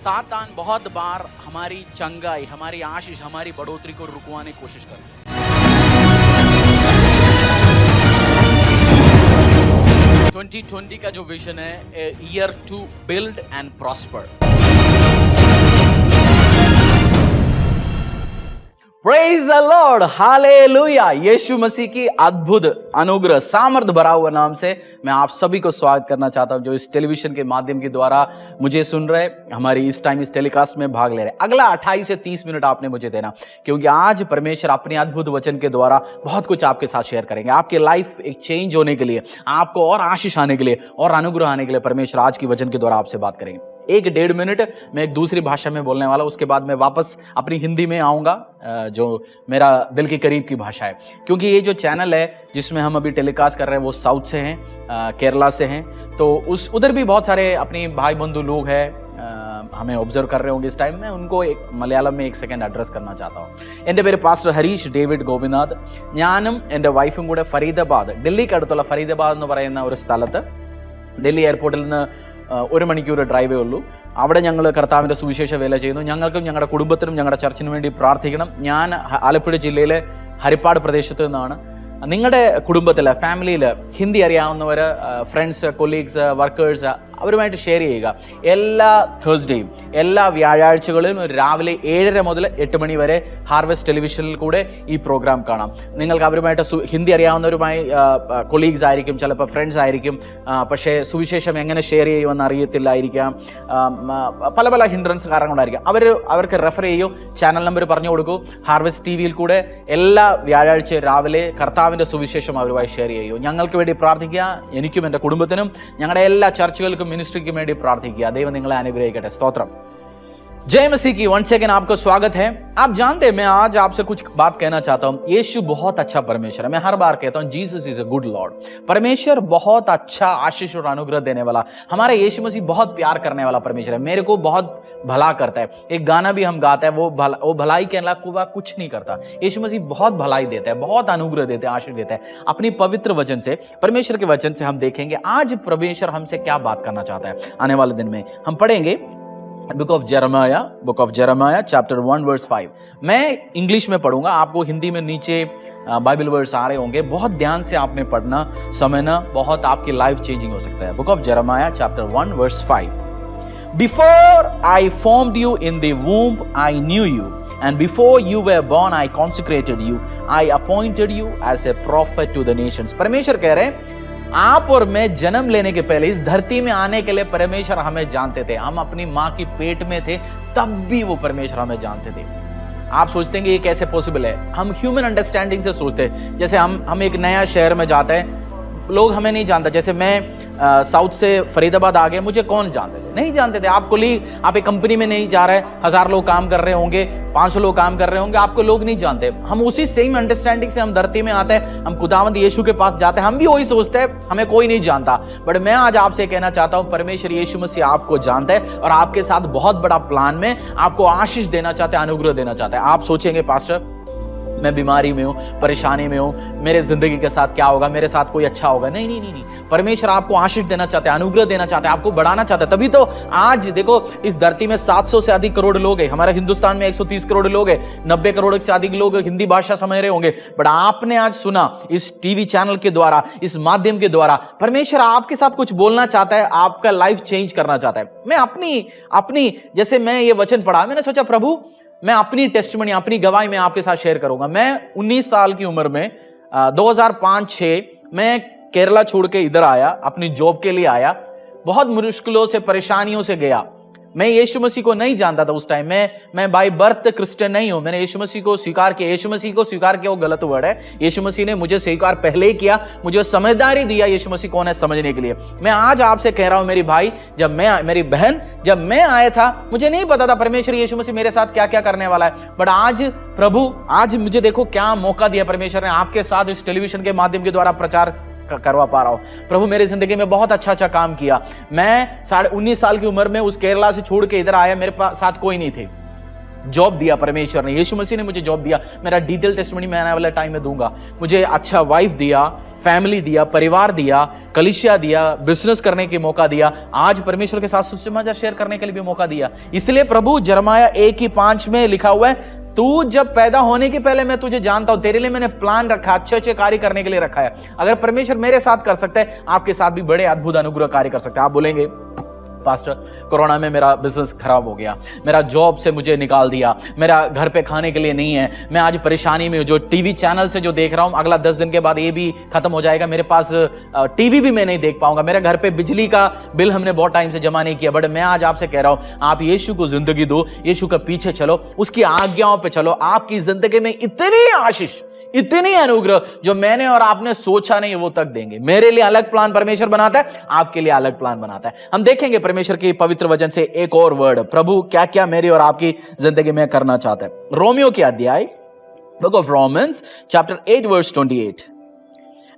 सातान बहुत बार हमारी चंगाई, हमारी आशीष, हमारी बढ़ोतरी को रुकवाने की कोशिश करता है। 2020 का जो विजन है, year to build and prosper. Praise the Lord, hallelujah. Yeshu Masih की अद्भुत अनुग्रह सामर्थ भरा हुआ नाम से मैं आप सभी को स्वागत करना चाहता हूं, जो इस टेलीविजन के माध्यम के द्वारा मुझे सुन रहे, हमारी इस टाइम इस टेलीकास्ट में भाग ले रहे। अगला 28 से 30 मिनट आपने मुझे देना, क्योंकि आज परमेश्वर अपने अद्भुत वचन के द्वारा बहुत कुछ आपके साथ शेयर करेंगे। आपकी लाइफ एक चेंज होने के लिए, आपको और आशीष आने के लिए और अनुग्रह आने के लिए परमेश्वर आज की वचन के द्वारा आपसे बात करेंगे। 1-1.5 मिनट मैं एक दूसरी भाषा में बोलने वाला, उसके बाद मैं वापस अपनी हिंदी में आऊँगा, जो मेरा दिल के करीब की भाषा है। क्योंकि ये जो चैनल है जिसमें हम अभी टेलीकास्ट कर रहे हैं वो साउथ से हैं, केरला से हैं, तो उधर भी बहुत सारे अपनी भाई बंधु लोग हैं, हमें ऑब्जर्व कर रहे होंगे इस टाइम में। उनको एक मलयालम में 1 सेकंड एड्रेस करना चाहता हूँ। എൻ്റെ പേര് പാസ്റ്റർ ഹരീഷ് ഡേവിഡ് ഗോപിനാഥ്. ഞാനും എൻ്റെ വൈഫും കൂടെ ഫരീദാബാദ്, ഡൽഹിക്കടുത്തുള്ള ഫരീദാബാദ് എന്ന് പറയുന്ന ഒരു സ്ഥലത്ത്, ഡൽഹി എയർപോർട്ടിൽ നിന്ന് 1 മണിക്കൂർ ഡ്രൈവേ ഉള്ളൂ. അവിടെ ഞങ്ങൾ കർത്താവിൻ്റെ സുവിശേഷ വേല ചെയ്യുന്നു. ഞങ്ങൾക്കും ഞങ്ങളുടെ കുടുംബത്തിനും ഞങ്ങളുടെ ചർച്ചിനും വേണ്ടി പ്രാർത്ഥിക്കണം. ഞാൻ ആലപ്പുഴ ജില്ലയിലെ ഹരിപ്പാട് പ്രദേശത്ത് നിന്നാണ്. നിങ്ങളുടെ കുടുംബത്തിൽ, ഫാമിലിയിൽ ഹിന്ദി അറിയാവുന്നവർ, ഫ്രണ്ട്സ്, കൊളീഗ്സ്, വർക്കേഴ്സ്, അവരുമായിട്ട് ഷെയർ ചെയ്യുക. എല്ലാ തേഴ്സ്ഡേയും, എല്ലാ വ്യാഴാഴ്ചകളിലും രാവിലെ 7:30 മുതൽ 8 മണി വരെ ഹാർവെസ്റ്റ് ടെലിവിഷനിൽ കൂടെ ഈ പ്രോഗ്രാം കാണാം. നിങ്ങൾക്ക് അവരുമായിട്ട് ഹിന്ദി അറിയാവുന്നവരുമായി കൊളീഗ്സ് ആയിരിക്കും, ചിലപ്പോൾ ഫ്രണ്ട്സ് ആയിരിക്കും, പക്ഷേ സുവിശേഷം എങ്ങനെ ഷെയർ ചെയ്യുമെന്ന് അറിയത്തില്ലായിരിക്കാം. പല പല ഹിൻഡ്രൻസ് കാരണങ്ങളായിരിക്കാം. അവർക്ക് റെഫർ ചെയ്യൂ, ചാനൽ നമ്പർ പറഞ്ഞു കൊടുക്കൂ. ഹാർവെസ്റ്റ് TV-യിൽ കൂടെ എല്ലാ വ്യാഴാഴ്ച രാവിലെ കർത്താവിൻ്റെ സുവിശേഷം അവരുമായി ഷെയർ ചെയ്യൂ. ഞങ്ങൾക്ക് വേണ്ടി പ്രാർത്ഥിക്കുക, എനിക്കും എൻ്റെ കുടുംബത്തിനും ഞങ്ങളുടെ എല്ലാ ചർച്ചുകൾക്കും मिनिस्ट्री വേണ്ടി പ്രാർത്ഥിക്കുക. ദൈവം നിങ്ങളെ അനുഗ്രഹിക്കട്ടെ. സ്തോത്രം. जय मसीह की वंस सेकंड आपको स्वागत है. आप जानते हैं, मैं आज आपसे कुछ बात कहना चाहता हूं. यीशु बहुत अच्छा परमेश्वर है. मैं हर बार कहता हूं, Jesus is a good Lord. परमेश्वर बहुत अच्छा आशीष और अनुग्रह देने वाला, हमारा यीशु मसीह बहुत प्यार करने वाला परमेश्वर है. मेरे को बहुत भला करता है. एक गाना भी हम गाते हैं, वो भलाई के अलावा कुछ नहीं करता. यीशु मसीह बहुत भलाई देता है, बहुत अनुग्रह देता है, आशीष देता है. अपनी पवित्र वचन से, परमेश्वर के वचन से हम देखेंगे आज परमेश्वर हमसे क्या बात करना चाहता है. आने वाले दिन में हम पढ़ेंगे book of Jeremiah chapter 1 verse 5. मैं इंग्लिश में पढ़ूंगा, आपको हिंदी में नीचे बाइबल वर्ड्स आ रहे होंगे. बहुत ध्यान से आपने पढ़ना, समझना, बहुत आपकी लाइफ चेंजिंग हो सकता है. Book of Jeremiah chapter 1 verse 5. Before I formed you in the womb, I knew you, and before you were born, I consecrated you. I appointed you as a prophet to the nations. परमेश्वर कह रहे हैं, आप और मैं जन्म लेने के पहले, इस धरती में आने के लिए परमेश्वर हमें जानते थे. हम अपनी माँ की पेट में थे तब भी वो परमेश्वर हमें जानते थे. आप सोचते हैं कि ये कैसे पॉसिबल है? हम ह्यूमन अंडरस्टैंडिंग से सोचते हैं. जैसे हम एक नया शहर में जाते हैं, लोग हमें नहीं जानता. जैसे मैं साउथ से फरीदाबाद आ गए, मुझे कौन जानते थे? नहीं जानते थे. आप एक कंपनी में नहीं जा रहे, 1000 लोग काम कर रहे होंगे, 500 लोग काम कर रहे होंगे, आपको लोग नहीं जानते. हम उसी सेम अंडरस्टैंडिंग से हम धरती में आते हैं, हम खुदावंद यीशु के पास जाते हैं, हम भी वही सोचते हैं, हमें कोई नहीं जानता. बट मैं आज आपसे कहना चाहता हूं, परमेश्वर यीशु मसीह आपको जानता है और आपके साथ बहुत बड़ा प्लान में आपको आशीष देना चाहता है, अनुग्रह देना चाहता है. आप सोचेंगे, पास्टर मैं बीमारी में हूं, परेशानी में हूं, मेरे जिंदगी के साथ क्या होगा, मेरे साथ कोई अच्छा होगा. नहीं नहीं नहीं नहीं. परमेश्वर आपको आशीष देना चाहता है, अनुग्रह देना चाहता है, आपको बढ़ाना चाहता है. तभी तो आज देखो, इस धरती में 700 से अधिक करोड़ लोग हैं. हमारे हिंदुस्तान में 130 करोड़ लोग हैं. 90 करोड़ से अधिक लोग हिंदी भाषा समझ रहे होंगे. बट आपने आज सुना इस टीवी चैनल के द्वारा, इस माध्यम के द्वारा, परमेश्वर आपके साथ कुछ बोलना चाहता है, आपका लाइफ चेंज करना चाहता है. मैं अपनी जैसे मैं ये वचन पढ़ा, मैंने सोचा प्रभु मैं अपनी टेस्टिमनी, अपनी गवाही में आपके साथ शेयर करूंगा. मैं 19 साल की उम्र में 2005-6 मैं केरला छोड़ के इधर आया, अपनी जॉब के लिए आया. बहुत मुश्किलों से, परेशानियों से गया. मैं यीशु मसीह को नहीं जानता था उस टाइम. मैं बाय बर्थ क्रिश्चियन नहीं हूं. मैंने यीशु मसीह को स्वीकार किया. यीशु मसीह को स्वीकार किया वो गलत वर्ड है. यीशु मसीह ने मुझे स्वीकार पहले ही किया, मुझे समझदारी दिया यीशु मसीह कौन है समझने के लिए. मैं आज आपसे कह रहा हूं मेरी भाई, मेरी बहन, जब मैं आया था मुझे नहीं पता था परमेश्वर यीशु मसीह मेरे साथ क्या क्या करने वाला है. बट आज प्रभु, आज मुझे देखो क्या मौका दिया परमेश्वर ने, आपके साथ इस टेलीविजन के माध्यम के द्वारा प्रचार करवा पा रहा हूं. प्रभु मेरी जिंदगी में बहुत अच्छा काम किया. मैं 19.5 साल की उम्र में उस केरला से छोड़ के इधर आया, मेरे पास साथ कोई नहीं थे. जॉब दिया परमेश्वर ने, यीशु मसीह ने मुझे जॉब दिया। मेरा डिटेल टेस्टिमनी मैं आने वाले टाइम में दूंगा। मुझे अच्छा वाइफ दिया, फैमिली दिया, परिवार दिया, कलीसिया दिया, बिजनेस करने की मौका दिया, आज परमेश्वर के साथ सुसमाचार शेयर करने के लिए भी मौका दिया। इसलिए प्रभु यिर्मयाह 1:5 में लिखा हुआ है, तू जब पैदा होने के पहले मैं तुझे जानता हूं, तेरे लिए मैंने प्लान रखा, अच्छे अच्छे कार्य करने के लिए रखा है। अगर परमेश्वर मेरे साथ कर सकता है, आपके साथ भी बड़े अद्भुत अनुग्रह कार्य कर सकता है। आप बोलेंगे पास्टर कोरोना में मेरा बिजनेस खराब हो गया, मेरा जॉब से मुझे निकाल दिया, मेरा घर पे खाने के लिए नहीं है, मैं आज परेशानी में हूं, जो टीवी चैनल से जो देख रहा हूं अगला 10 दिन के बाद ये भी खत्म हो जाएगा, मेरे पास टीवी भी मैं नहीं देख पाऊंगा, मेरे घर पे बिजली का बिल हमने बहुत टाइम से जमा नहीं किया। बट मैं आज आपसे कह रहा हूं, आप यीशु को जिंदगी दो, यीशु के पीछे चलो, उसकी आज्ञाओं पे चलो, आपकी जिंदगी में इतनी आशीष, इतनी अनुग्रह जो मैंने और आपने सोचा नहीं वो तक देंगे। मेरे लिए अलग प्लान परमेश्वर बनाता है, आपके लिए अलग प्लान बनाता है। हम देखेंगे परमेश्वर के पवित्र वचन से एक और वर्ड, प्रभु क्या क्या मेरी और आपकी जिंदगी में करना चाहता है। रोमियो के अध्याय, book of Romans chapter 8 verse 28,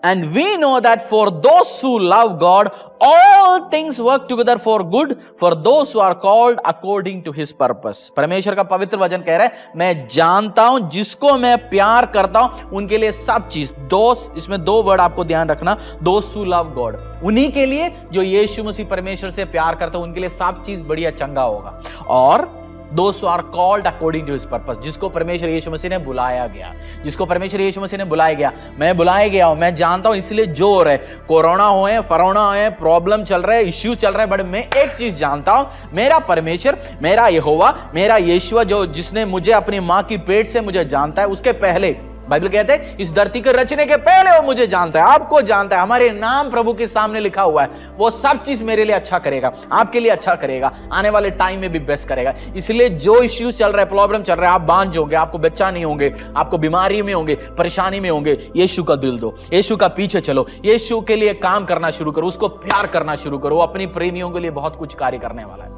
and we know that for those who love God all things work together for good for those who are called according to his purpose। परमेश्वर का पवित्र वचन कह रहा है, मैं जानता हूं जिसको मैं प्यार करता हूं उनके लिए सब चीज, दोस्त, इसमें 2 वर्ड आपको ध्यान रखना, those who love God, उन्हीं के लिए जो यीशु मसीह परमेश्वर से प्यार करता है उनके लिए सब चीज बढ़िया चंगा होगा। और Those who are called according to his purpose, जिसको परमेश्वर यीशु मसीह ने बुलाया गया, जिसको परमेश्वर यीशु मसीह ने बुलाया गया, मैं बुलाया गया हूं, मैं जानता हूं, इसलिए जो हो रहा है, कोरोना हो, फरोना हो, प्रॉब्लम चल रहा है, इश्यूज चल रहा है, बट मैं एक चीज जानता हूं, मेरा परमेश्वर, मेरा यहोवा, मेरा यीशु जो जिसने मुझे अपनी मां की पेट से मुझे जानता है, उसके पहले बाइबल कहते हैं इस धरती के रचने के पहले वो मुझे जानता है, आपको जानता है, हमारे नाम प्रभु के सामने लिखा हुआ है, वो सब चीज मेरे लिए अच्छा करेगा, आपके लिए अच्छा करेगा, आने वाले टाइम में भी बेस्ट करेगा। इसलिए जो इश्यूज चल रहा है, प्रॉब्लम चल रहा है, आप बांझ होंगे, आपको बच्चा नहीं होंगे, आपको बीमारी में होंगे, परेशानी में होंगे, यीशु का दिल दो, यीशु का पीछे चलो, यीशु के लिए काम करना शुरू करो, उसको प्यार करना शुरू करो, अपनी प्रेमियों के लिए बहुत कुछ कार्य करने वाला है।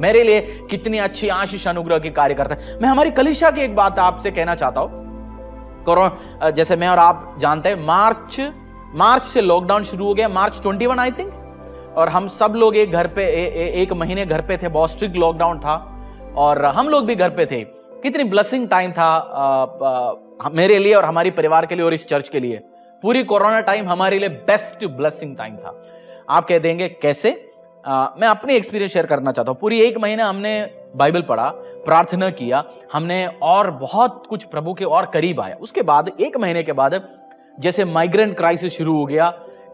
मेरे लिए कितनी अच्छी आशीष अनुग्रह की कार्य करता है। मैं हमारी कलीसिया की एक बात आपसे कहना चाहता हूं, कोरोना, जैसे मैं और आप जानते हैं, मार्च से लॉकडाउन शुरू हो गया, मार्च 21 आई थिंक, और हम सब लोग एक घर पे एक महीने घर पे थे, बहुत स्ट्रिक्ट लॉकडाउन था और हम लोग भी घर पे थे। कितनी ब्लेसिंग टाइम था मेरे लिए और हमारी परिवार के लिए और इस चर्च के लिए। पूरी कोरोना टाइम हमारे लिए बेस्ट ब्लेसिंग टाइम था। आप कह देंगे कैसे? मैं अपनी एक्सपीरियंस शेयर करना चाहता हूं। पूरी एक महीना हमने बाइबल पढ़ा, प्रार्थना किया, हमने और बहुत कुछ प्रभु के और करीब आया। उसके बाद एक महीने के बाद जैसे माइग्रेंट क्राइसिस शुरू हो गया,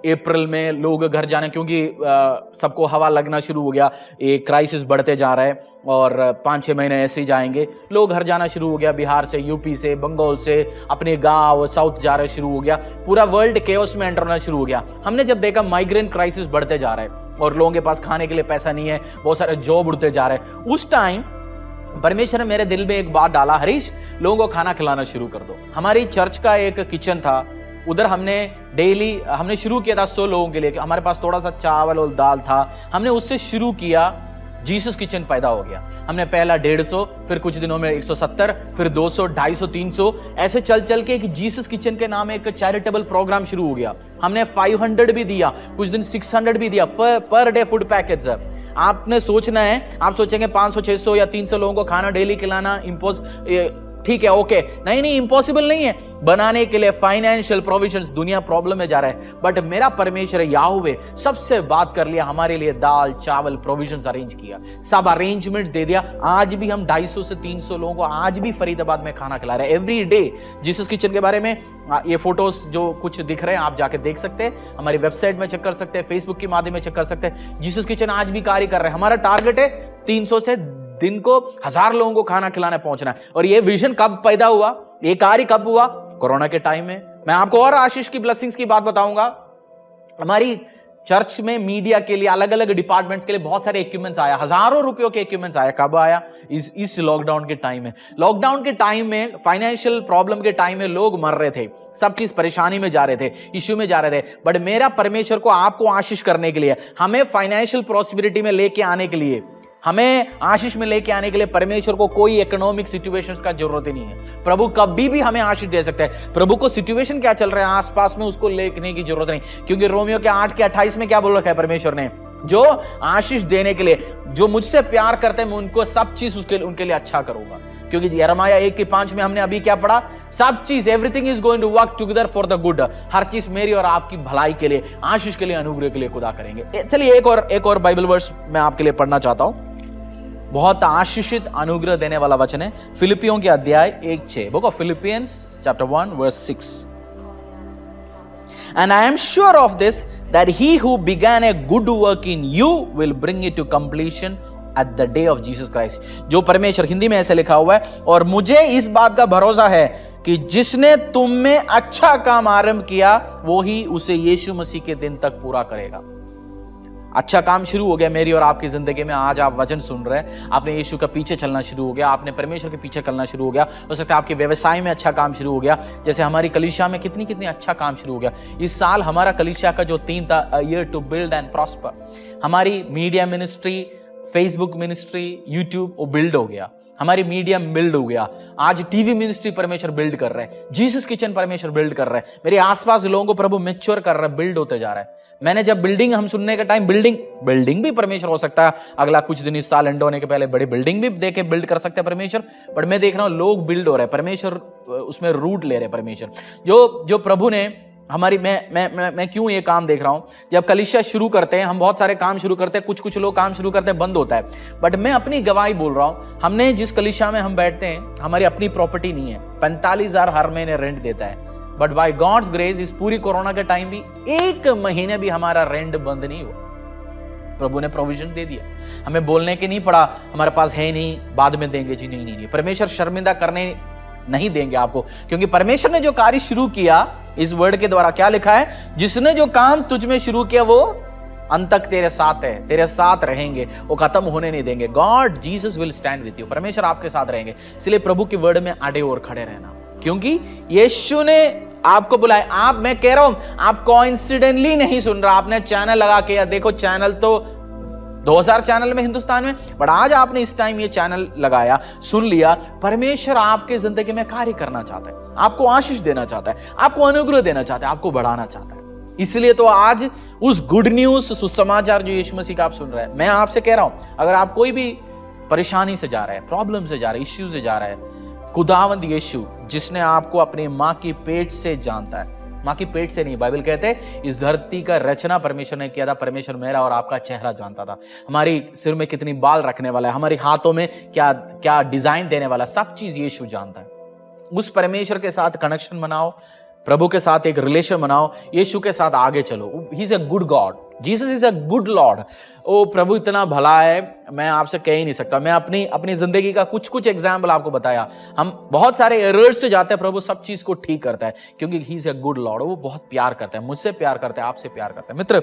अप्रैल में लोग घर जाने, क्योंकि सबको हवा लगना शुरू हो गया, ये क्राइसिस बढ़ते जा रहा है और 5-6 महीने ऐसे ही जाएंगे, लोग घर जाना शुरू हो गया, बिहार से, यूपी से, बंगाल से, अपने गांव साउथ जा रहे शुरू हो गया, पूरा वर्ल्ड केओस में एंटर होना शुरू हो गया। हमने जब देखा माइग्रेंट क्राइसिस बढ़ते जा रहा है और लोगों के पास खाने के लिए पैसा नहीं है, बहुत सारे जॉब उड़ते जा रहे हैं, उस टाइम परमेश्वर ने मेरे दिल में एक बात डाला, हरीश लोगों को खाना खिलाना शुरू कर दो। हमारी चर्च का एक किचन था, उधर हमने शुरू किया था 100 लोगों के लिए, हमारे पास थोड़ा सा चावल और दाल था, हमने उससे शुरू किया, जीसस किचन पैदा हो गया। हमने पहला 150, फिर कुछ दिनों में 170, फिर 200, 250, 300, ऐसे चल चल के एक जीसस किचन के नाम एक चैरिटेबल प्रोग्राम शुरू हो गया। हमने 500 भी दिया, कुछ दिन 600 भी दिया, पर डे फूड पैकेज। आपने सोचना है, आप सोचेंगे 500, 600 या 300 लोगों को खाना डेली खिलाना ठीक है, ओके, नहीं, इम्पॉसिबल नहीं है। बनाने के लिए फाइनेंशियल प्रोविजंस, दुनिया प्रॉब्लम में जा रहा है, बट मेरा परमेश्वर याहूवे सबसे बात कर लिया, हमारे लिए दाल चावल प्रोविजंस अरेंज किया, सब अरेंजमेंट्स दे दिया। आज भी हम 250 से 300 लोगों को आज भी फरीदाबाद में खाना खिला रहे हैं एवरी डे। जीसस किचन के बारे में ये फोटोज जो कुछ दिख रहे हैं आप जाके देख सकते हैं, हमारी वेबसाइट में चेक कर सकते हैं, फेसबुक के माध्यम में चेक कर सकते हैं। जीसस किचन आज भी कार्य कर रहे हैं। हमारा टारगेट है 300 से दिन को 1000 लोगों को खाना खिलाने पहुंचना है। और ये विजन कब पैदा हुआ, ये कार्य कब हुआ? कोरोना के टाइम में। मैं आपको और आशीष की ब्लेसिंग्स की बात बताऊंगा। हमारी चर्च में मीडिया के लिए, अलग अलग डिपार्टमेंट्स के लिए बहुत सारे इक्विपमेंट्स आया, हजारों रुपयों के इक्विपमेंट्स आया। कब आया? इस लॉकडाउन के टाइम में। लॉकडाउन के टाइम में, फाइनेंशियल प्रॉब्लम के टाइम में लोग मर रहे थे, सब चीज परेशानी में जा रहे थे, इश्यू में जा रहे थे, बट मेरा परमेश्वर को आपको आशीष करने के लिए, हमें फाइनेंशियल प्रॉस्पेरिटी में लेके आने के लिए, हमें आशीष में लेके आने के लिए परमेश्वर को कोई इकोनॉमिक सिचुएशंस का जरूरत ही नहीं है। प्रभु कभी भी हमें आशीष दे सकता है। प्रभु को सिचुएशन क्या चल रहा है आसपास में, उसको लेने की जरूरत नहीं, क्योंकि रोमियो के 8:28 में क्या बोल रखा है परमेश्वर ने? जो आशीष देने के लिए, जो मुझसे प्यार करते हैं, मैं उनको सब चीज उनके लिए अच्छा करूंगा। क्योंकि यिर्मयाह 1:5 में हमने अभी क्या पढ़ा, सब चीज everything is going to work together for the good, हर चीज मेरी और आपकी भलाई के लिए, आशीष के लिए, अनुग्रह के लिए खुदा करेंगे। चलिए एक और बाइबल वर्स मैं आपके लिए पढ़ना चाहता हूं, बहुत आशीषित अनुग्रह देने वाला वचन है, फिलिपियों के अध्याय 1:6, book of Philippians chapter 1 verse 6। And I am sure of this, that he who began a good work in you will bring it to completion at the day of Jesus Christ। जो परमेश्वर, हिंदी में ऐसे लिखा हुआ है, और मुझे इस बात का भरोसा है कि जिसने तुम में अच्छा काम आरंभ किया वो ही उसे यीशु मसीह के दिन तक पूरा करेगा। अच्छा काम शुरू हो गया मेरी और आपकी जिंदगी में। आज आप वचन सुन रहे हैं, आपने यीशु का पीछे चलना शुरू हो गया, आपने परमेश्वर के पीछे चलना शुरू हो गया। हो सकता है आपके व्यवसाय में अच्छा काम शुरू हो गया, जैसे हमारी कलीसिया में कितनी अच्छा काम शुरू हो गया। इस साल हमारा कलीसिया का जो थीम था, year to build and prosper, हमारी media ministry, Facebook ministry, YouTube, वो बिल्ड हो गया, हमारी मीडियम बिल्ड हो गया। आज टीवी मिनिस्ट्री परमेश्वर बिल्ड कर रहे हैं, जीसस किचन परमेश्वर बिल्ड कर रहे हैं, मेरे आसपास लोगों को प्रभु मैच्योर कर रहा है, बिल्ड होते जा रहा है। मैंने जब बिल्डिंग, हम सुनने का टाइम, बिल्डिंग भी परमेश्वर हो सकता है, अगला कुछ दिन, इस साल एंड होने के पहले बड़ी बिल्डिंग भी देके बिल्ड कर सकते हैं परमेश्वर, बट मैं देख रहा हूं लोग बिल्ड हो रहे हैं, परमेश्वर उसमें रूट ले रहे हैं। परमेश्वर जो प्रभु ने हमारी, मैं क्यों ये काम देख रहा हूं, जब कलीसिया शुरू करते हैं, हम बहुत सारे काम शुरू करते हैं, कुछ लोग काम शुरू करते हैं, बंद होता है, बट मैं अपनी गवाही बोल रहा हूं, हमने जिस कलीसिया में हम बैठते हैं, हमारी अपनी प्रॉपर्टी नहीं है, 45,000 हर महीने रेंट देता है, बट बाय गॉड्स ग्रेस इस पूरी कोरोना के टाइम भी 1 महीने भी हमारा रेंट बंद नहीं हुआ। प्रभु ने प्रोविजन दे दिया, हमें बोलने के नहीं पड़ा हमारे पास है नहीं, बाद में देंगे जी, नहीं। परमेश्वर शर्मिंदा करने नहीं देंगे आपको, क्योंकि परमेश्वर ने जो कार्य शुरू किया, इस वर्ड के द्वारा क्या लिखा है, जिसने जो काम तुझ में शुरू किया वो अंत तक तेरे साथ है, तेरे साथ रहेंगे, वो खत्म होने नहीं देंगे। God Jesus will stand with you, परमेश्वर आपके साथ रहेंगे। इसलिए प्रभु के वर्ड में अड़े और खड़े रहना, क्योंकि यीशु ने आपको बुलाया। मैं कह रहा हूं, आप कोइंसिडेंटली नहीं सुन रहा, आपने चैनल लगा के, या देखो चैनल तो 2000 चैनल में हिंदुस्तान में, बट आज आपने इस टाइम ये चैनल लगाया, सुन लिया। परमेश्वर आपके जिंदगी में कार्य करना चाहता है, आपको आशीष देना चाहता है, आपको अनुग्रह देना चाहता है, आपको बढ़ाना चाहता है। इसलिए तो आज उस गुड न्यूज, सुसमाचार जो यीशु मसीह का आप सुन रहे हैं, मैं आपसे कह रहा हूं, अगर आप कोई भी परेशानी से जा रहे हैं, प्रॉब्लम से जा रहे हैं, इश्यू से जा रहे हैं, खुदावंद यीशु जिसने आपको अपनी मां की पेट से जानता है, मां की पेट से नहीं, बाइबल कहते हैं इस धरती का रचना परमेश्वर ने किया था, परमेश्वर मेरा और आपका चेहरा जानता था, हमारी सिर में कितनी बाल रखने वाला है, हमारे हाथों में क्या क्या डिजाइन देने वाला, सब चीज यीशु जानता है। उस परमेश्वर के साथ कनेक्शन बनाओ, प्रभु के साथ एक रिलेशन बनाओ, यीशु के साथ आगे चलो। He is a good God, Jesus is a good Lord. ओ प्रभु इतना भला है, मैं आपसे कह ही नहीं सकता। मैं अपनी जिंदगी का कुछ एग्जाम्पल आपको बताया। हम बहुत सारे एरर्स से जाते हैं, प्रभु सब चीज को ठीक करता है, क्योंकि ही इज अ गुड लॉर्ड। वो बहुत प्यार करता है, मुझसे प्यार करता है, आपसे प्यार करता है। मित्र,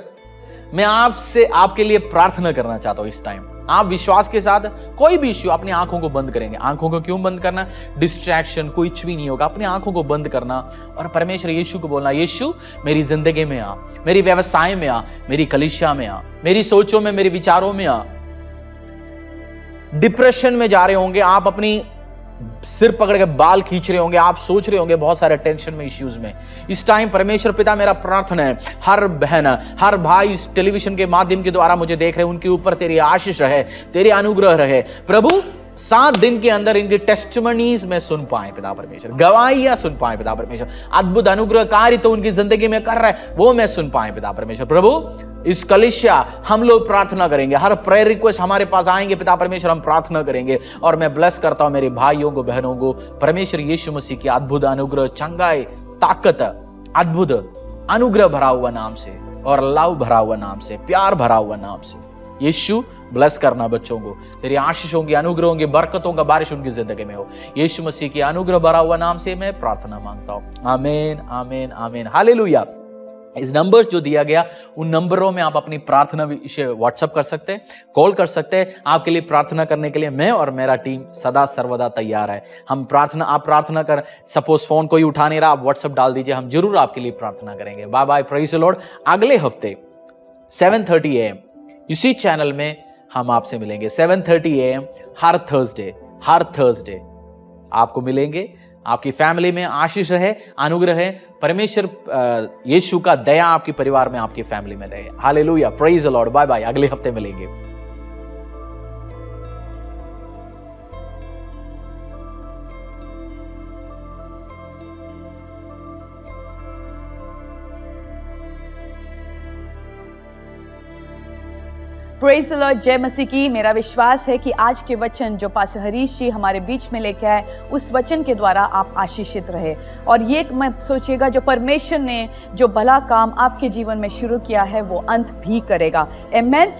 मैं आपके लिए प्रार्थना करना चाहता हूं इस टाइम। आप विश्वास के साथ कोई भी इश्यू, अपनी आंखों को बंद करेंगे। आंखों को क्यों बंद करना? डिस्ट्रैक्शन कुछ भी नहीं होगा। अपनी आंखों को बंद करना और परमेश्वर यीशु को बोलना, यीशु मेरी जिंदगी में आ, मेरी व्यवसाय में आ, मेरी कलीसिया में आ, मेरी सोचों में, मेरे विचारों में आ। डिप्रेशन में जा रहे होंगे आप, अपनी सिर पकड़ के बाल खींच रहे होंगे, आप सोच रहे होंगे बहुत सारे टेंशन में, इश्यूज में। इस टाइम परमेश्वर पिता, मेरा प्रार्थना है हर बहन, हर भाई इस टेलीविजन के माध्यम के द्वारा मुझे देख रहे हैं, उनके ऊपर तेरी आशीष रहे, तेरी अनुग्रह रहे प्रभु। 7 दिन के अंदर इनकी टेस्टिमनीज में सुन पाए पिता परमेश्वर, गवाहियां सुन पाए पिता परमेश्वर, अद्भुत अनुग्रह कार्य तो उनकी जिंदगी में कर रहा है, वो मैं सुन पाए पिता परमेश्वर। प्रभु इस कलीसिया हम लोग प्रार्थना करेंगे, हर प्रेयर रिक्वेस्ट हमारे पास आएंगे पिता परमेश्वर, हम प्रार्थना करेंगे। और मैं ब्लेस करता हूं मेरे भाइयों को, बहनों को, परमेश्वर यीशु मसीह की अद्भुत अनुग्रह, चंगाई, ताकत, अद्भुत अनुग्रह भरा हुआ नाम से, और लव भरा हुआ नाम से, प्यार भरा हुआ नाम से यीशु ब्लेस करना बच्चों को। तेरी आशीषों की, अनुग्रहों की, बरकतों का बारिश उनकी जिंदगी में हो। यीशु मसीह की अनुग्रह भरा हुआ नाम से मैं प्रार्थना मांगता हूं। आमीन, आमीन, आमीन, हालेलुया। इस नंबर्स जो दिया गया, उन नंबरों में आप अपनी प्रार्थना विषय व्हाट्सएप कर सकते हैं, कॉल कर सकते हैं। आपके लिए प्रार्थना करने के लिए मैं और मेरा टीम सदा सर्वदा तैयार है। आप प्रार्थना कर, सपोज फोन कोई उठा नहीं रहा, आप व्हाट्सएप डाल दीजिए, हम जरूर आपके लिए प्रार्थना करेंगे। Bye bye, praise the Lord. अगले हफ्ते 7:30 AM इसी चैनल में हम आपसे मिलेंगे। 7:30 AM हर थर्सडे आपको मिलेंगे। आपकी फैमिली में आशीष रहे, अनुग्रह है, परमेश्वर यीशु का दया आपके परिवार में, आपकी फैमिली में रहे। Hallelujah, praise the Lord. Bye bye, अगले हफ्ते मिलेंगे। प्रेज द लॉर्ड, जय मसीह की। मेरा विश्वास है कि आज के वचन जो पास्टर हरीश जी हमारे बीच में लेके आए, उस वचन के द्वारा आप आशीषित रहे। और ये मत सोचिएगा, जो परमेश्वर ने जो भला काम आपके जीवन में शुरू किया है वो अंत भी करेगा। आमेन।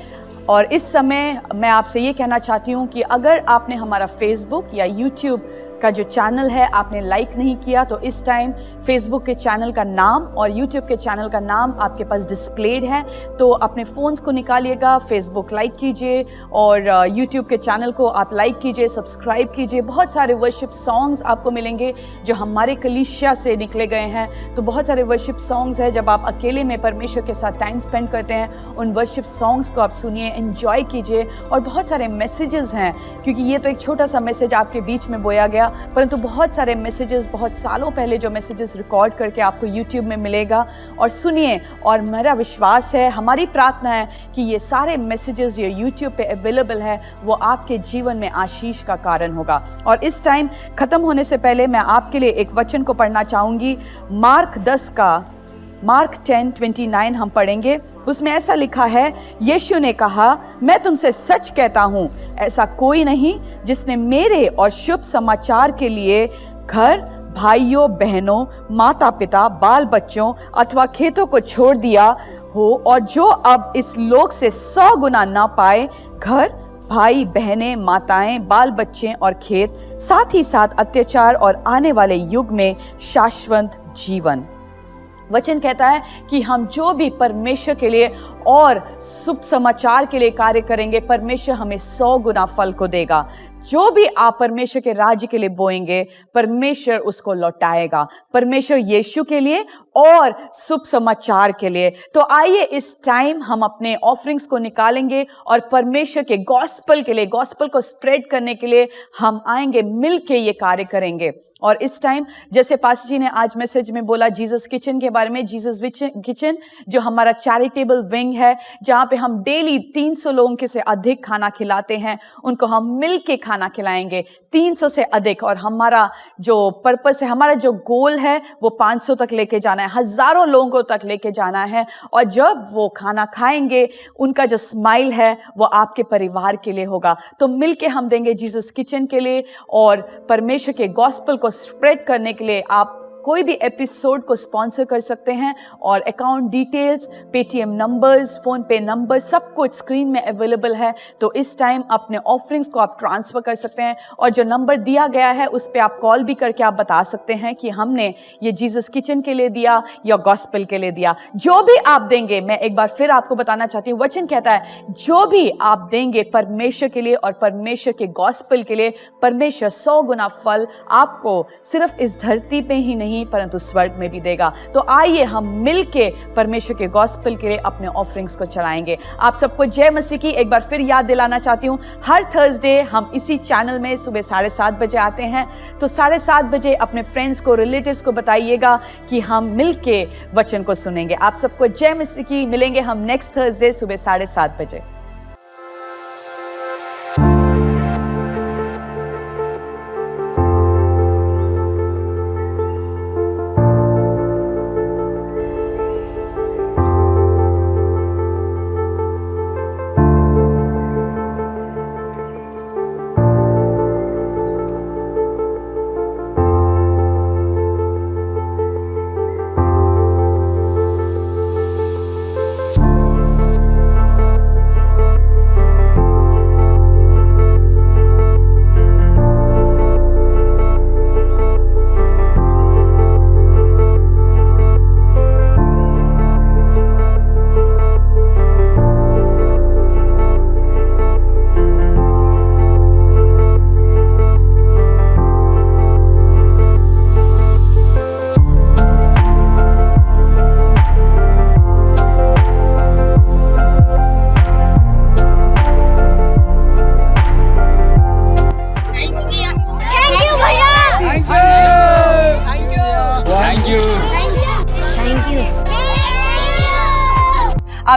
और इस समय मैं आपसे ये कहना चाहती हूँ कि अगर आपने हमारा फेसबुक या यूट्यूब का जो चैनल है आपने लाइक नहीं किया, तो इस टाइम फेसबुक के चैनल का नाम और यूट्यूब के चैनल का नाम आपके पास डिस्प्लेड है। तो अपने फ़ोन्स को निकालिएगा, फेसबुक लाइक कीजिए और यूट्यूब के चैनल को आप लाइक कीजिए, सब्सक्राइब कीजिए। बहुत सारे वर्शिप सॉन्ग्स आपको मिलेंगे जो हमारे कलीसिया से निकले गए हैं। तो बहुत सारे वर्शिप सॉन्ग्स हैं, जब आप अकेले में परमेश्वर के साथ टाइम स्पेंड करते हैं, उन वर्शिप सॉन्ग्स को आप सुनिए, एंजॉय कीजिए। और बहुत सारे मैसेजेस हैं, क्योंकि ये तो एक छोटा सा मैसेज आपके बीच में बोया गया, परंतु बहुत सारे मैसेजेस बहुत सालों पहले जो मैसेजेस रिकॉर्ड करके आपको यूट्यूब में मिलेगा, और सुनिए। और मेरा विश्वास है, हमारी प्रार्थना है कि ये सारे मैसेजेस जो यूट्यूब पे अवेलेबल है वो आपके जीवन में आशीष का कारण होगा। और इस टाइम ख़त्म होने से पहले मैं आपके लिए एक वचन को पढ़ना चाहूँगी। मार्क 10:29 हम पढ़ेंगे। उसमें ऐसा लिखा है, यीशु ने कहा, मैं तुमसे सच कहता हूँ, ऐसा कोई नहीं जिसने मेरे और शुभ समाचार के लिए घर, भाइयों बहनों, माता पिता, बाल बच्चों अथवा खेतों को छोड़ दिया हो, और जो अब इस लोक से 100 गुना ना पाए, घर, भाई बहनें, माताएं, बाल बच्चे और खेत, साथ ही साथ अत्याचार और आने वाले युग में शाश्वत जीवन। वचन कहता है कि हम जो भी परमेश्वर के लिए और शुभ समाचार के लिए कार्य करेंगे, परमेश्वर हमें 100 गुना फल को देगा। जो भी आप परमेश्वर के राज्य के लिए बोएंगे, परमेश्वर उसको लौटाएगा। परमेश्वर यीशु के लिए और शुभ समाचार के लिए। तो आइए इस टाइम हम अपने ऑफरिंग्स को निकालेंगे और परमेश्वर के गॉस्पल के लिए, गॉस्पल को स्प्रेड करने के लिए हम आएंगे, मिलके ये कार्य करेंगे। और इस टाइम जैसे पास्टर जी ने आज मैसेज में बोला जीसस किचन के बारे में, जीसस किचन जो हमारा चैरिटेबल विंग है, जहाँ पे हम डेली 300 लोगों के से अधिक खाना खिलाते हैं, उनको हम मिल के खाना खिलाएंगे 300 से अधिक। और हमारा जो पर्पस है, हमारा जो गोल है वो 500 तक लेके जाना है, हज़ारों लोगों तक लेके जाना है। और जब वो खाना खाएंगे, उनका जो स्माइल है वो आपके परिवार के लिए होगा। तो मिल के हम देंगे जीसस किचन के लिए, और परमेश्वर के गॉस्पल को स्प्रेड करने के लिए आप कोई भी एपिसोड को स्पॉन्सर कर सकते हैं। और account details, Paytm numbers, phone पे नंबर, सब कुछ स्क्रीन में अवेलेबल है। तो इस टाइम अपने ऑफरिंग्स को आप ट्रांसफर कर सकते हैं, और जो नंबर दिया गया है उस पर आप कॉल भी करके आप बता सकते हैं कि हमने ये जीसस किचन के लिए दिया या गॉस्पेल के लिए दिया। जो भी आप देंगे, मैं एक बार फिर आपको बताना चाहती हूँ, वचन कहता है जो भी आप देंगे परमेश्वर के लिए और परमेश्वर के गॉस्पेल के लिए, परमेश्वर 100 गुना फल आपको सिर्फ इस धरती पे ही नहीं परंतु स्वर्ग में भी देगा। तो आइए हम मिलके परमेश्वर के गॉस्पेल के लिए अपने ऑफरिंग्स को चढ़ाएंगे। आप सबको जय मसीह की एक बार फिर याद दिलाना चाहती हूँ, हर थर्सडे हम इसी चैनल में सुबह 7:30 बजे आते हैं। तो 7:30 बजे अपने फ्रेंड्स को, रिलेटिव्स को बताइएगा कि हम मिलके वचन को सुनेंगे। आप सबको जय मसीह की। मिलेंगे हम नेक्स्ट थर्सडे सुबह 7:30 बजे।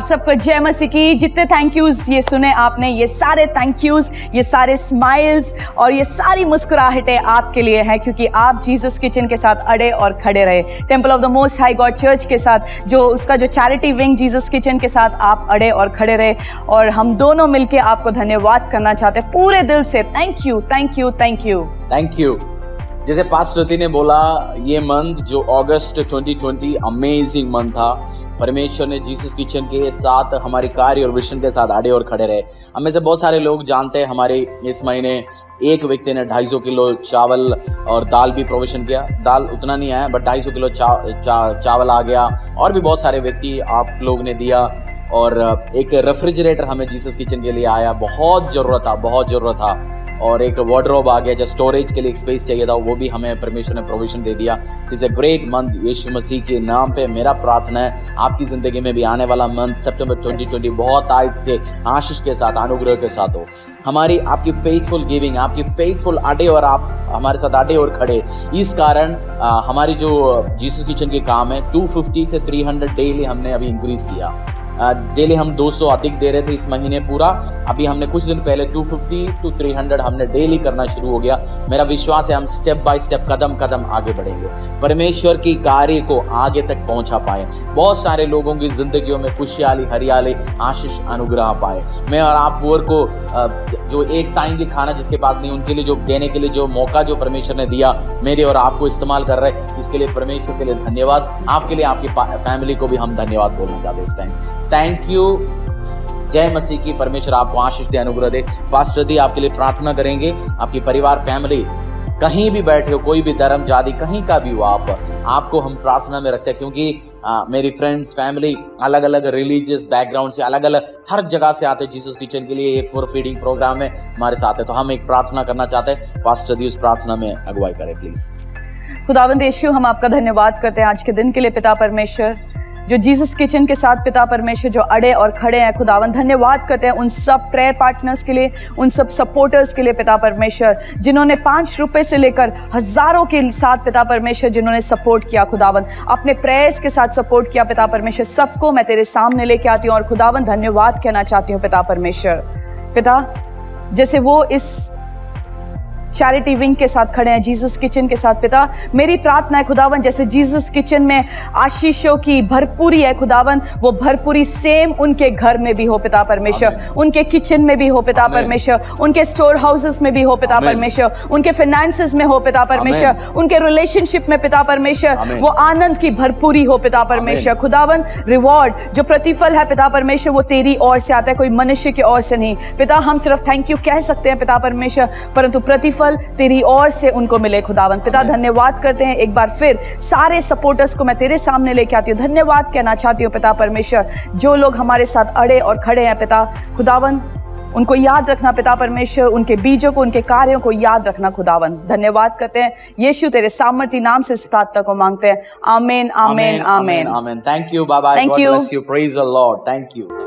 आप सबको जय मसीह की। जितने थैंक यूज ये सुने आपने, ये सारे थैंक यूज, ये सारे स्माइल्स और ये सारी मुस्कुराहटें आपके लिए हैं, क्योंकि आप जीसस किचन के साथ अड़े और खड़े रहे। Temple of the most high God church के साथ, जो उसका जो चैरिटी विंग जीसस किचन के साथ आप अड़े और खड़े रहे, और हम दोनों मिलके आपको धन्यवाद करना चाहते हैं पूरे दिल से। Thank you, thank you, thank you, thank you. जैसे पास्टर श्रुति ने बोला, ये मंथ जो अगस्त 2020 अमेजिंग मंथ था। परमेश्वर ने जीसस किचन के साथ हमारी कार्य और विजन के साथ आड़े और खड़े रहे। हम में से बहुत सारे लोग जानते हैं, हमारे इस महीने एक व्यक्ति ने 250 किलो चावल और दाल भी प्रोविजन किया। दाल उतना नहीं आया, बट 250 किलो चावल आ गया। और भी बहुत सारे व्यक्ति आप लोग ने दिया। और एक रेफ्रिजरेटर हमें जीसस किचन के लिए आया, बहुत ज़रूरत था, बहुत ज़रूरत था। और एक वार्डरोब आ गया, जो स्टोरेज के लिए एक स्पेस चाहिए था, वो भी हमें परमेश्वर ने प्रोविजन दे दिया। It's a great month. Yeshu Masih के नाम पे मेरा प्रार्थना है आपकी ज़िंदगी में भी आने वाला मंथ सितंबर 2020 बहुत आज से आशीष के साथ, अनुग्रह के साथ हो। हमारी आपकी फेथफुल गिविंग, आपकी फेथफुल आटे और आप हमारे साथ आटे और खड़े, इस कारण हमारी जो जीसस किचन के काम है 250 से 300 डेली हमने अभी इंक्रीज़ किया। डेली हम 200 अधिक दे रहे थे इस महीने पूरा। अभी हमने कुछ दिन पहले 250 to 300 हमने डेली करना शुरू हो गया। मेरा विश्वास है हम स्टेप बाय स्टेप, कदम कदम आगे बढ़ेंगे, परमेश्वर की कार्य को आगे तक पहुंचा पाए, बहुत सारे लोगों की जिंदगियों में खुशहाली, हरियाली, आशीष, अनुग्रह पाए। मैं और आप पुअर को जो एक टाइम की खाना जिसके पास नहीं, उनके लिए जो देने के लिए जो मौका जो परमेश्वर ने दिया, मेरे और आपको इस्तेमाल कर रहे हैं, इसके लिए परमेश्वर के लिए धन्यवाद। आपके लिए, आपकी फैमिली को भी हम धन्यवाद बोलना चाहते हैं इस टाइम। Thank you. जय मसीह की। परमेश्वर आपको आशीष दे, अनुग्रह दे। पास्टर दी आपके लिए प्रार्थना करेंगे। आपकी परिवार, फैमिली, कहीं भी बैठे हो, कोई भी धर्म जाति कहीं का भी हो, आपको हम प्रार्थना में रखते हैं, क्योंकि मेरी फ्रेंड्स, फैमिली अलग अलग रिलीजियस बैकग्राउंड से, अलग अलग हर जगह से आते हैं जीसस किचन के लिए। एक फीडिंग प्रोग्राम में हमारे साथ है, तो हम एक प्रार्थना करना चाहते हैं। पास्टर दी उस प्रार्थना में अगुवाई करें प्लीज। खुदावंद यीशु, हम आपका धन्यवाद करते हैं आज के दिन के लिए पिता परमेश्वर, जो जीसस किचन के साथ पिता परमेश्वर जो अड़े और खड़े हैं। खुदावंद धन्यवाद करते हैं उन सब प्रेयर पार्टनर्स के लिए, उन सब सपोर्टर्स के लिए पिता परमेश्वर, जिन्होंने 5 रुपए से लेकर हजारों के साथ पिता परमेश्वर जिन्होंने सपोर्ट किया। खुदावंद अपने प्रेयर्स के साथ सपोर्ट किया पिता परमेश्वर। सबको मैं तेरे सामने लेके आती हूँ और खुदावंद धन्यवाद कहना चाहती हूँ पिता परमेश्वर। पिता, जैसे वो इस चैरिटी विंग के साथ खड़े हैं, जीसस किचन के साथ, पिता मेरी प्रार्थना है खुदावन, जैसे जीसस किचन में आशीषों की भरपूरी है खुदावन, वो भरपूरी सेम उनके घर में भी हो पिता परमेश्वर, उनके किचन में भी हो पिता परमेश्वर, उनके स्टोर हाउसेस में भी हो पिता परमेश्वर, उनके फाइनेंसेस में हो पिता परमेश्वर, उनके रिलेशनशिप में पिता परमेश्वर वो आनंद की भरपूरी हो पिता परमेश्वर। खुदावन, रिवॉर्ड जो प्रतिफल है पिता परमेश्वर वो तेरी ओर से आता है, कोई मनुष्य की ओर से नहीं। पिता हम सिर्फ थैंक यू कह सकते हैं पिता परमेश्वर, परंतु प्रतिफल तेरी ओर से उनको मिले खुदावंत। पिता धन्यवाद करते हैं एक बार फिर, सारे सपोर्टर्स को मैं तेरे सामने लेके आती हूँ, धन्यवाद कहना चाहती हूँ पिता परमेश्वर। जो लोग हमारे साथ अड़े और खड़े हैं पिता खुदावंत, उनको याद रखना पिता परमेश्वर, उनके बीजों को, उनके कार्यों को याद रखना खुदावंत। धन्यवाद करते हैं यीशु तेरे सामर्थी नाम से इस प्रार्थना को मांगते हैं। आमीन, आमीन, आमीन, आमीन। Thank you Baba, thank you, praise the Lord, thank you.